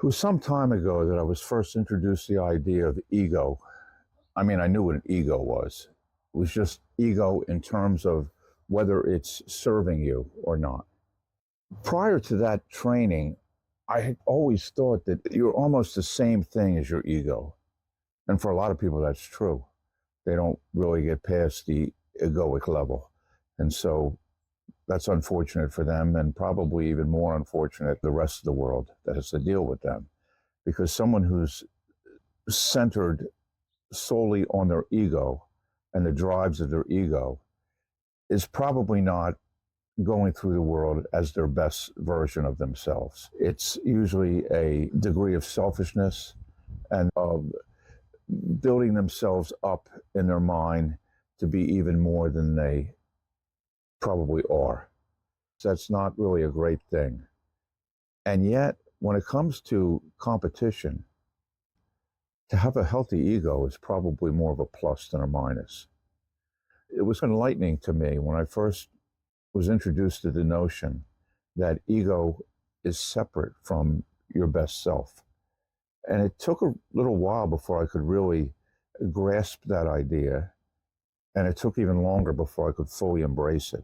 was some time ago that I was first introduced to the idea of ego. I mean, I knew what an ego was. It was just ego in terms of whether it's serving you or not. Prior to that training, I had always thought that you're almost the same thing as your ego. And for a lot of people, that's true. They don't really get past the egoic level. And so that's unfortunate for them, and probably even more unfortunate the rest of the world that has to deal with them. Because someone who's centered solely on their ego and the drives of their ego is probably not going through the world as their best version of themselves. It's usually a degree of selfishness and of building themselves up in their mind to be even more than they probably are. That's not really a great thing. And yet, when it comes to competition, to have a healthy ego is probably more of a plus than a minus. It was enlightening to me when I first was introduced to the notion that ego is separate from your best self. And it took a little while before I could really grasp that idea. And it took even longer before I could fully embrace it.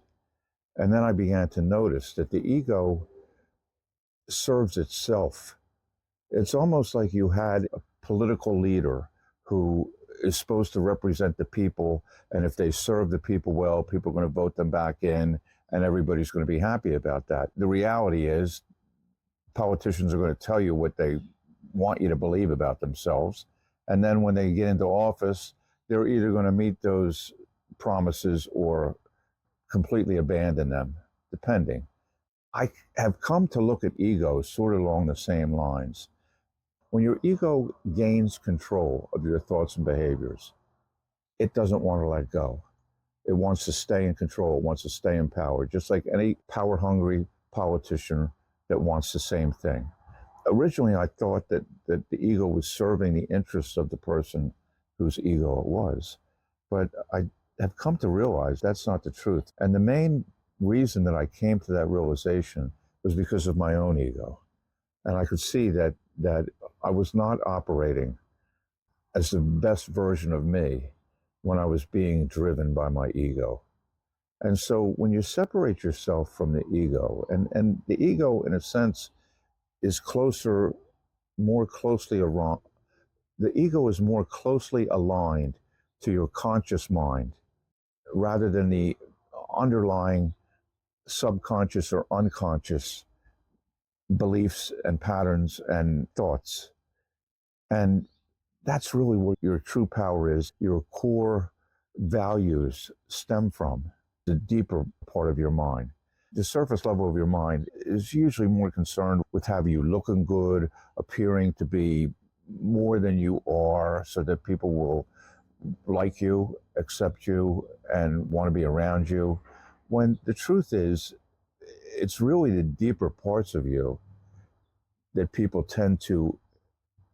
And then I began to notice that the ego serves itself. It's almost like you had a political leader who is supposed to represent the people, and if they serve the people well, people are going to vote them back in, and everybody's going to be happy about that. The reality is, politicians are going to tell you what they want you to believe about themselves, and then when they get into office, they're either going to meet those promises or completely abandon them, depending. I have come to look at ego sort of along the same lines. When your ego gains control of your thoughts and behaviors, it doesn't want to let go. It wants to stay in control. It wants to stay in power, just like any power-hungry politician that wants the same thing. Originally, I thought that the ego was serving the interests of the person whose ego it was. But I have come to realize that's not the truth. And the main reason that I came to that realization was because of my own ego. And I could see that I was not operating as the best version of me when I was being driven by my ego. And so when you separate yourself from the ego, and the ego, in a sense, is closer, more closely around, the ego is more closely aligned to your conscious mind rather than the underlying subconscious or unconscious beliefs and patterns and thoughts. And that's really what your true power is. Your core values stem from the deeper part of your mind. The surface level of your mind is usually more concerned with having you looking good, appearing to be more than you are so that people will like you, accept you, and want to be around you. When the truth is, it's really the deeper parts of you that people tend to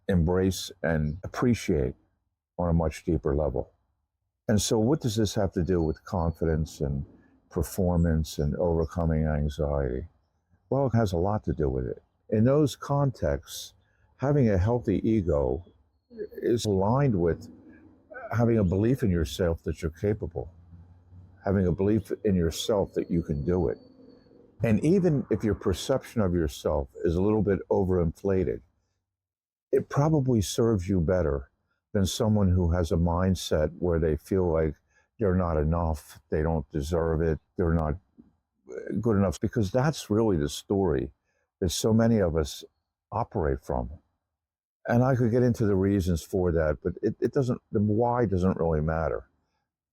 embrace and appreciate on a much deeper level. And so, what does this have to do with confidence and performance and overcoming anxiety? Well, it has a lot to do with it. In those contexts, having a healthy ego is aligned with having a belief in yourself that you're capable, having a belief in yourself that you can do it. And even if your perception of yourself is a little bit overinflated, it probably serves you better than someone who has a mindset where they feel like they're not enough, they don't deserve it, they're not good enough, because that's really the story that so many of us operate from. And I could get into the reasons for that, but it doesn't, the why doesn't really matter.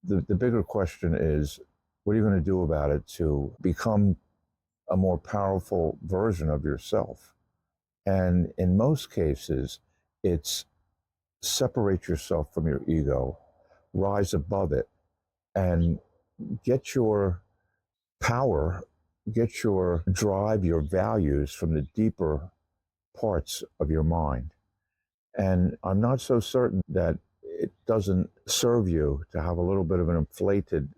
The bigger question is, what are you going to do about it to become a more powerful version of yourself? And in most cases, it's separate yourself from your ego, rise above it, and get your power, get your drive, your values from the deeper parts of your mind. And I'm not so certain that it doesn't serve you to have a little bit of an inflated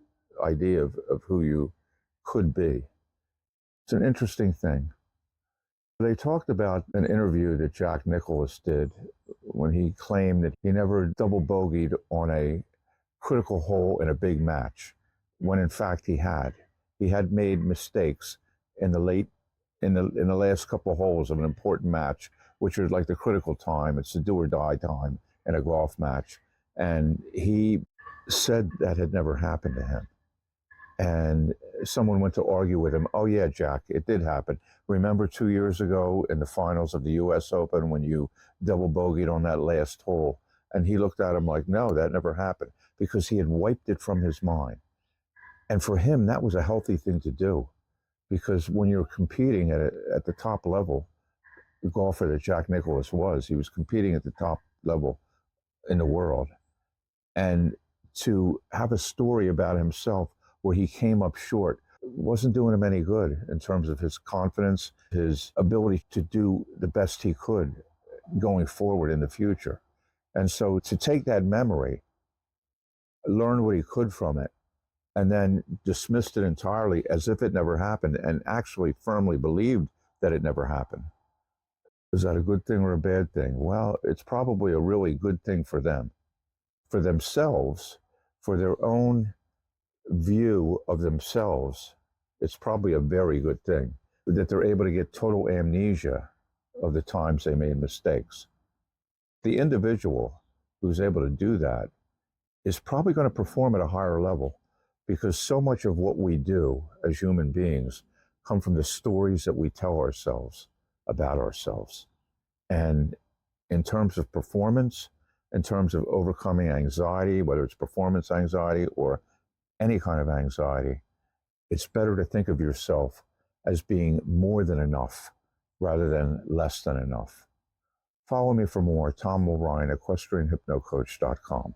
idea of who you could be. It's an interesting thing. They talked about an interview that Jack Nicklaus did when he claimed that he never double bogeyed on a critical hole in a big match, when in fact he had. He had made mistakes in the late in the last couple of holes of an important match, which is like the critical time. It's the do or die time in a golf match, and he said that had never happened to him. And someone went to argue with him. Oh yeah, Jack, it did happen. Remember 2 years ago in the finals of the U.S. Open when you double bogeyed on that last hole? And he looked at him like, no, that never happened, because he had wiped it from his mind. And for him, that was a healthy thing to do, because when you're competing at the top level, the golfer that Jack Nicklaus was, he was competing at the top level in the world. And to have a story about himself where he came up short wasn't doing him any good in terms of his confidence, his ability to do the best he could going forward in the future. And so to take that memory, learn what he could from it, and then dismissed it entirely as if it never happened, and actually firmly believed that it never happened. Is that a good thing or a bad thing? Well, it's probably a really good thing for them, for themselves, for their own view of themselves. It's probably a very good thing that they're able to get total amnesia of the times they made mistakes. The individual who's able to do that is probably going to perform at a higher level, because so much of what we do as human beings come from the stories that we tell ourselves about ourselves. And in terms of performance, in terms of overcoming anxiety, whether it's performance anxiety or any kind of anxiety, it's better to think of yourself as being more than enough rather than less than enough. Follow me for more. Tom Mulrine, EquestrianHypnoCoach.com.